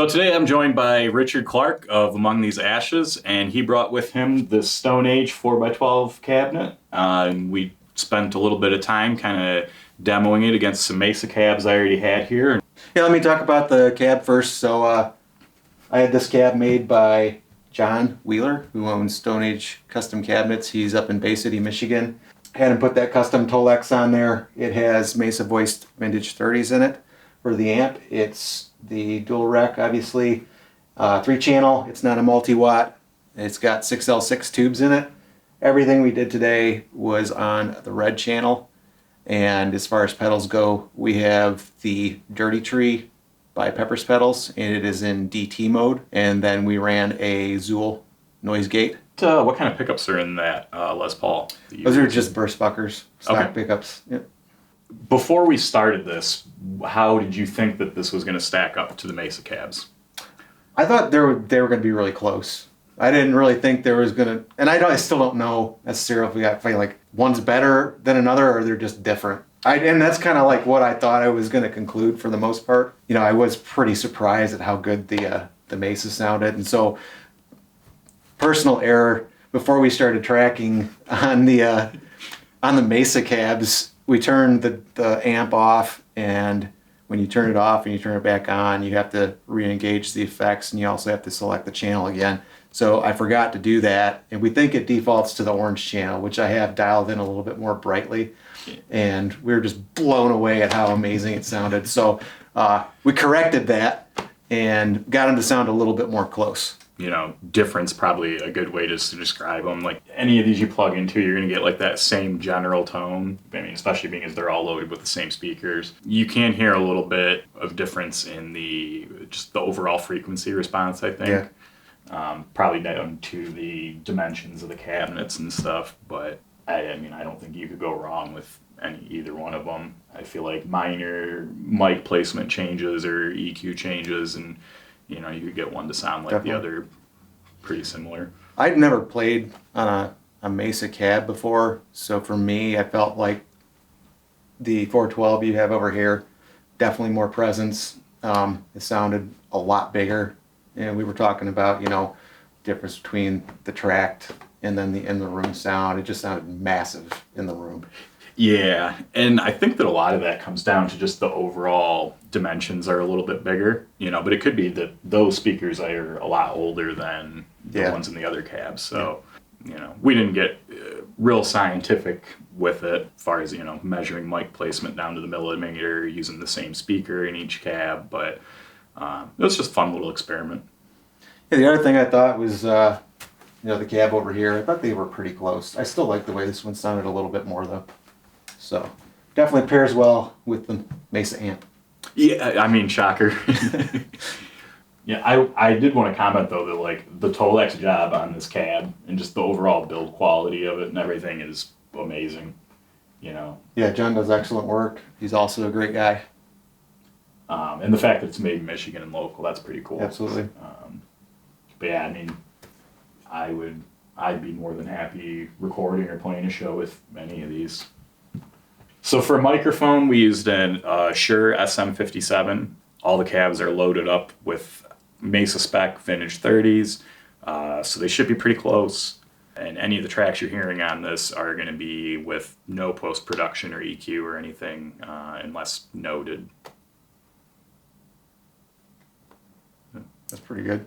So today I'm joined by Richard Clark of Among These Ashes, and he brought with him this Stone Age 4x12 cabinet. And we spent a little bit of time kind of demoing it against some Mesa cabs I already had here. Yeah, let me talk about the cab first. So I had this cab made by John Wheeler, who owns Stone Age Custom Cabinets. He's up in Bay City, Michigan. Had him put that custom Tolex on there. It has Mesa voiced Vintage 30s in it for the amp. It's the dual rec, obviously, 3-channel. It's not a multi-watt. It's got 6L6 tubes in it. Everything we did today was on the red channel. And as far as pedals go, we have the Dirty Tree by Peppers pedals, and it is in DT mode. And then we ran a Zool noise gate. What kind of pickups are in that Les Paul? Those are just burst buckers, stock pickups. Yep. Before we started this, how did you think that this was going to stack up to the Mesa cabs? I thought they were going to be really close. I didn't really think there was going to, and I still don't know necessarily if like one's better than another or they're just different. And that's kind of like what I thought I was going to conclude for the most part. You know, I was pretty surprised at how good the Mesa sounded, and so personal error. Before we started tracking on the Mesa cabs, we turned the amp off, and when you turn it off and you turn it back on, you have to re-engage the effects, and you also have to select the channel again. So I forgot to do that, and we think it defaults to the orange channel, which I have dialed in a little bit more brightly, and we were just blown away at how amazing it sounded. So we corrected that and got them to sound a little bit more close. You know, difference probably a good way to describe them. Like any of these you plug into, you're going to get like that same general tone. I mean, especially being as they're all loaded with the same speakers. You can hear a little bit of difference in just the overall frequency response, I think. Yeah. Probably down to the dimensions of the cabinets and stuff, but I mean, I don't think you could go wrong with either one of them. I feel like minor mic placement changes or EQ changes, and you know, you could get one to sound like the other, pretty similar. I'd never played on a Mesa cab before, so for me, I felt like the 412 you have over here, definitely more presence. It sounded a lot bigger, and we were talking about, you know, difference between the tracked and then the in-the-room sound. It just sounded massive in the room. Yeah, and I think that a lot of that comes down to just the overall dimensions are a little bit bigger, you know, but it could be that those speakers are a lot older than the ones in the other cabs. So, you know, we didn't get real scientific with it as far as, you know, measuring mic placement down to the millimeter, using the same speaker in each cab, but it was just a fun little experiment. Yeah, the other thing I thought was, you know, the cab over here, I thought they were pretty close. I still like the way this one sounded a little bit more, though. So definitely pairs well with the Mesa amp. Yeah, I mean, shocker. Yeah, I did want to comment though that like the Tolex job on this cab and just the overall build quality of it and everything is amazing. You know. Yeah, John does excellent work. He's also a great guy. And the fact that it's made in Michigan and local, that's pretty cool. Absolutely. But yeah, I mean, I'd be more than happy recording or playing a show with any of these. So for a microphone, we used a Shure SM57. All the cabs are loaded up with Mesa spec Vintage 30s, so they should be pretty close. And any of the tracks you're hearing on this are going to be with no post-production or EQ or anything, unless noted. That's pretty good.